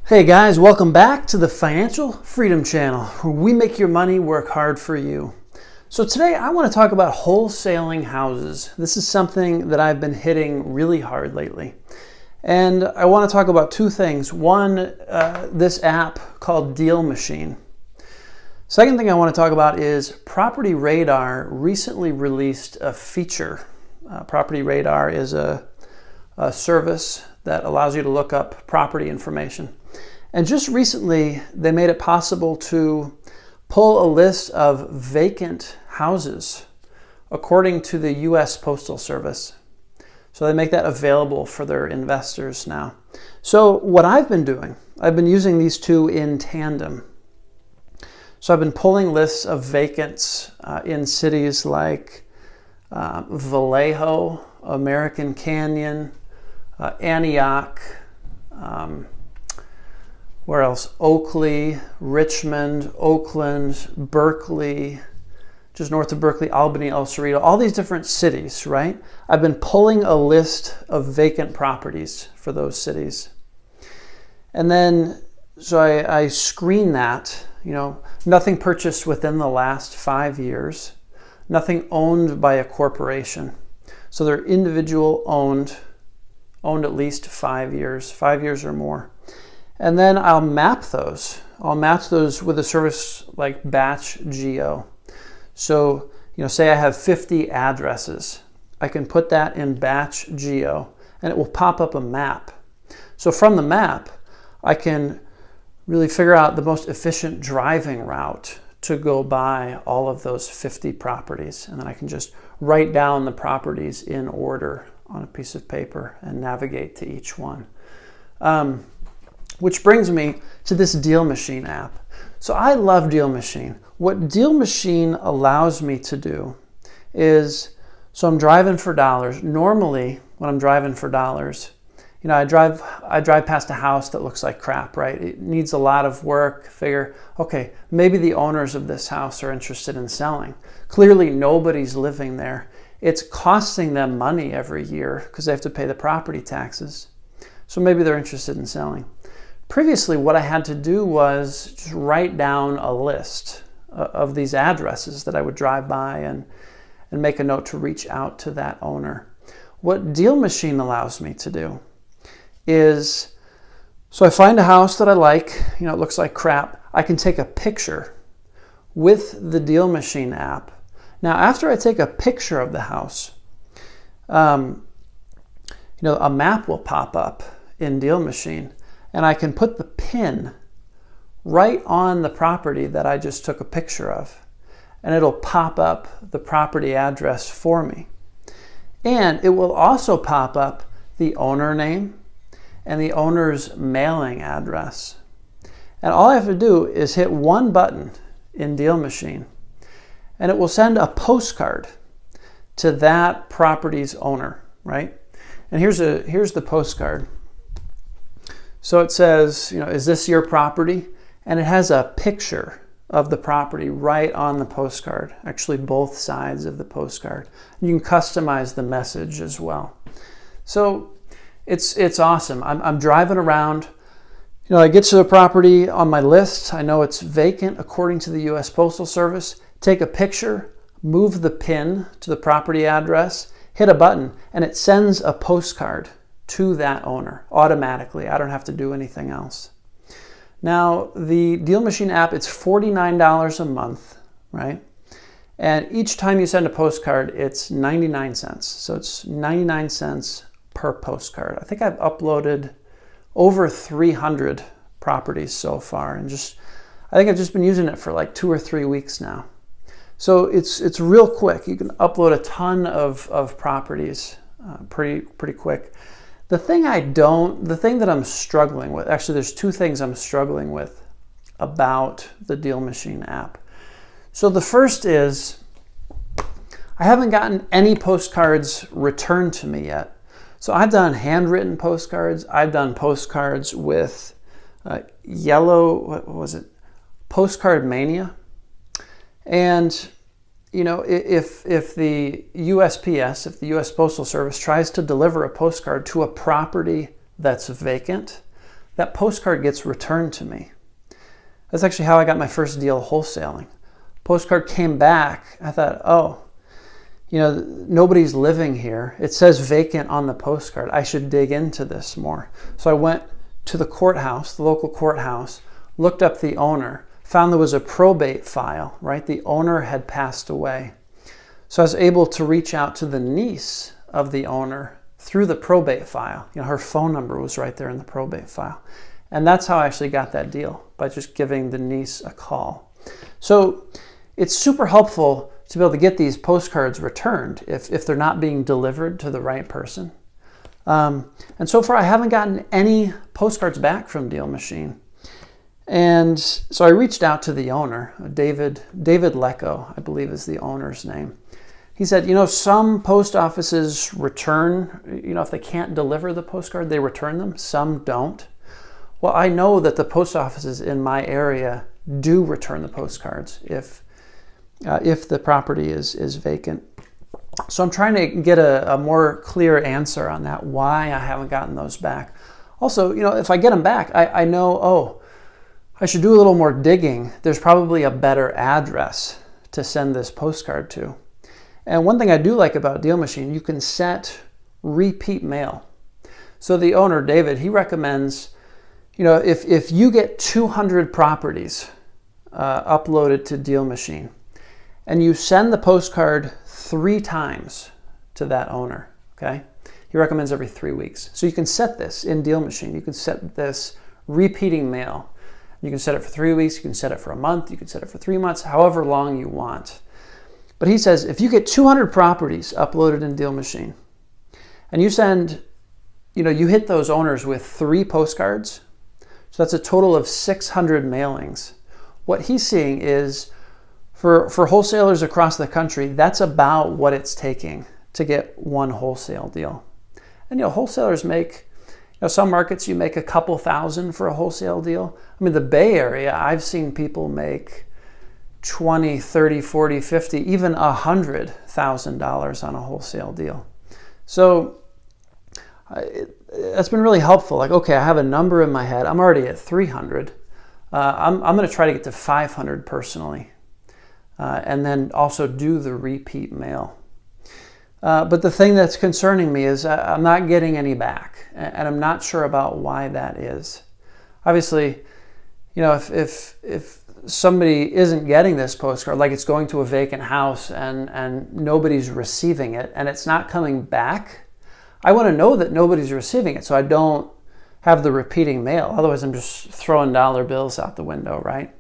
Hey guys, welcome back to the Financial Freedom Channel, where we make your money work hard for you. So today I want to talk about wholesaling houses. This is something that I've been hitting really hard lately. And I want to talk about two things. One, this app called Deal Machine. Second thing I want to talk about is Property Radar recently released a feature. Property Radar is a service that allows you to look up property information. And just recently, they made it possible to pull a list of vacant houses according to the U.S. Postal Service. So they make that available for their investors now. So what I've been doing, I've been using these two in tandem. So I've been pulling lists of vacants in cities like Vallejo, American Canyon, Antioch, where else? Oakley, Richmond, Oakland, Berkeley, just north of Berkeley, Albany, El Cerrito, all these different cities, right? I've been pulling a list of vacant properties for those cities. And then, so I screen that, nothing purchased within the last 5 years, nothing owned by a corporation. So they're individual owned at least 5 years or more. And then I'll map those. I'll match those with a service like Batch Geo. So, say I have 50 addresses. I can put that in Batch Geo and it will pop up a map. So from the map, I can really figure out the most efficient driving route to go by all of those 50 properties. And then I can just write down the properties in order on a piece of paper and navigate to each one. Which brings me to this Deal Machine app. So I love Deal Machine. What Deal Machine allows me to do is, so I'm driving for dollars. Normally, when I'm driving for dollars, I drive past a house that looks like crap, right? It needs a lot of work. Figure, okay, maybe the owners of this house are interested in selling. Clearly, nobody's living there. It's costing them money every year because they have to pay the property taxes. So maybe they're interested in selling. Previously, what I had to do was just write down a list of these addresses that I would drive by and make a note to reach out to that owner. What Deal Machine allows me to do is, so I find a house that I like, it looks like crap. I can take a picture with the Deal Machine app. Now, after I take a picture of the house, a map will pop up in Deal Machine. And I can put the pin right on the property that I just took a picture of. And it'll pop up the property address for me. And it will also pop up the owner name and the owner's mailing address. And all I have to do is hit one button in Deal Machine, and it will send a postcard to that property's owner, right? And here's the postcard. So it says, is this your property? And it has a picture of the property right on the postcard, actually both sides of the postcard. You can customize the message as well. So it's awesome. I'm driving around. I get to the property on my list. I know it's vacant according to the U.S. Postal Service. Take a picture, move the pin to the property address, hit a button, and it sends a postcard to that owner automatically. I don't have to do anything else. Now, the Deal Machine app, it's $49 a month, right? And each time you send a postcard, it's 99 cents. So it's 99 cents per postcard. I think I've uploaded over 300 properties so far, and I think I've just been using it for like 2 or 3 weeks now. So it's real quick. You can upload a ton of properties pretty quick. The thing that I'm struggling with, actually there's two things I'm struggling with about the Deal Machine app. So the first is, I haven't gotten any postcards returned to me yet. So I've done handwritten postcards. I've done postcards with Postcard Mania. And if the USPS, if the U.S. Postal Service tries to deliver a postcard to a property that's vacant, that postcard gets returned to me. That's actually how I got my first deal wholesaling. Postcard came back. I thought, oh, nobody's living here. It says vacant on the postcard. I should dig into this more. So I went to the courthouse, the local courthouse, looked up the owner, found there was a probate file, right? The owner had passed away. So I was able to reach out to the niece of the owner through the probate file. Her phone number was right there in the probate file. And that's how I actually got that deal, by just giving the niece a call. So it's super helpful to be able to get these postcards returned if they're not being delivered to the right person. And so far I haven't gotten any postcards back from Deal Machine. And so I reached out to the owner, David Lecco, I believe is the owner's name. He said, some post offices return, if they can't deliver the postcard, they return them. Some don't. Well, I know that the post offices in my area do return the postcards if the property is vacant. So I'm trying to get a more clear answer on that, why I haven't gotten those back. Also, if I get them back, I know, I should do a little more digging. There's probably a better address to send this postcard to. And one thing I do like about Deal Machine, you can set repeat mail. So the owner, David, he recommends, if you get 200 properties uploaded to Deal Machine, and you send the postcard 3 times to that owner, okay? He recommends every 3 weeks. So you can set this in Deal Machine. You can set this repeating mail. You can set it for 3 weeks, you can set it for a month, you can set it for 3 months, however long you want. But he says if you get 200 properties uploaded in Deal Machine, and you send, you hit those owners with 3 postcards, so that's a total of 600 mailings. What he's seeing is, for wholesalers across the country, that's about what it's taking to get one wholesale deal. And wholesalers make, some markets you make a couple thousand for a wholesale deal. I mean, the Bay Area, I've seen people make $20, $30, $40, $50, even $100,000 on a wholesale deal. So that's been really helpful. Like, okay, I have a number in my head. I'm already at 300. I'm going to try to get to 500 personally. And then also do the repeat mail. But the thing that's concerning me is I'm not getting any back, and I'm not sure about why that is. Obviously, if somebody isn't getting this postcard, like it's going to a vacant house and nobody's receiving it, and it's not coming back, I want to know that nobody's receiving it so I don't have the repeating mail. Otherwise, I'm just throwing dollar bills out the window, right?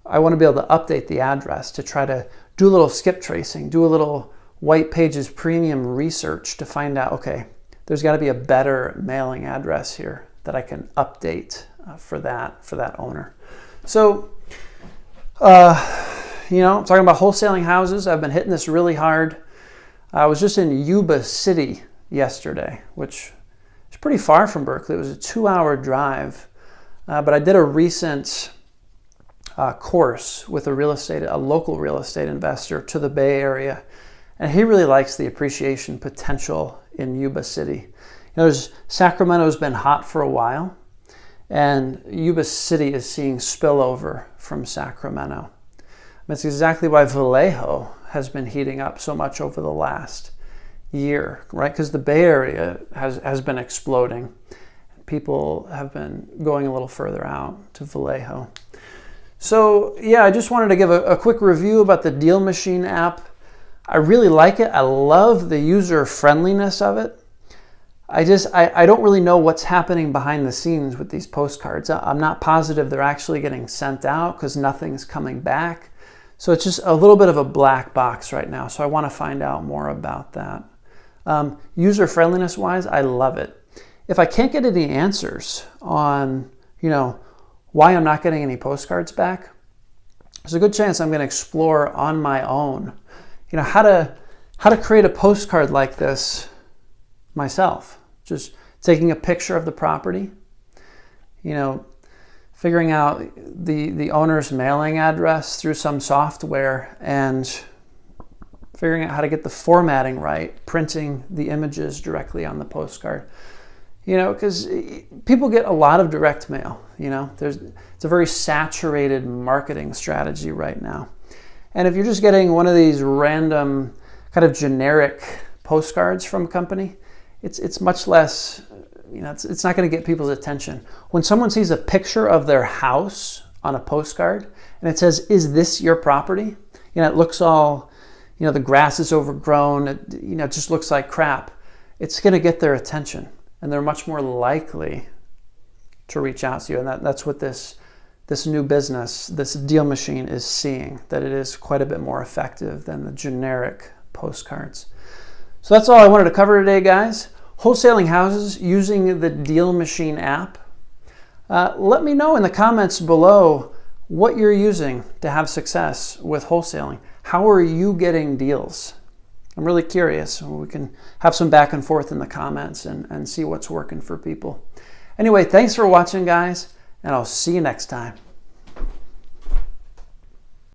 I want to be able to update the address to try to do a little skip tracing, do a little White Pages premium research to find out, okay, there's got to be a better mailing address here that I can update for that owner. So, talking about wholesaling houses, I've been hitting this really hard. I was just in Yuba City yesterday, which is pretty far from Berkeley. It was a 2-hour drive, but I did a recent course with a local real estate investor to the Bay Area, and he really likes the appreciation potential in Yuba City. Sacramento's been hot for a while, and Yuba City is seeing spillover from Sacramento. That's exactly why Vallejo has been heating up so much over the last year, right? Because the Bay Area has been exploding. People have been going a little further out to Vallejo. So yeah, I just wanted to give a quick review about the Deal Machine app. I really like it. I love the user friendliness of it. I don't really know what's happening behind the scenes with these postcards. I'm not positive they're actually getting sent out because nothing's coming back. So it's just a little bit of a black box right now. So I want to find out more about that. User friendliness wise, I love it. If I can't get any answers on, why I'm not getting any postcards back, there's a good chance I'm going to explore on my own, how to create a postcard like this myself. Just taking a picture of the property, figuring out the owner's mailing address through some software and figuring out how to get the formatting right, printing the images directly on the postcard. You know, because people get a lot of direct mail. You know, it's a very saturated marketing strategy right now. And if you're just getting one of these random kind of generic postcards from a company, it's much less, you know, it's not going to get people's attention. When someone sees a picture of their house on a postcard and it says, "Is this your property?" You know, it looks all, you know, the grass is overgrown, it just looks like crap. It's going to get their attention, and they're much more likely to reach out to you. And that's what this new business, this deal machine, is seeing, that it is quite a bit more effective than the generic postcards. So that's all I wanted to cover today, guys. Wholesaling houses using the Deal Machine app. Let me know in the comments below what you're using to have success with wholesaling. How are you getting deals? I'm really curious. We can have some back and forth in the comments and see what's working for people. Anyway, thanks for watching, guys, and I'll see you next time.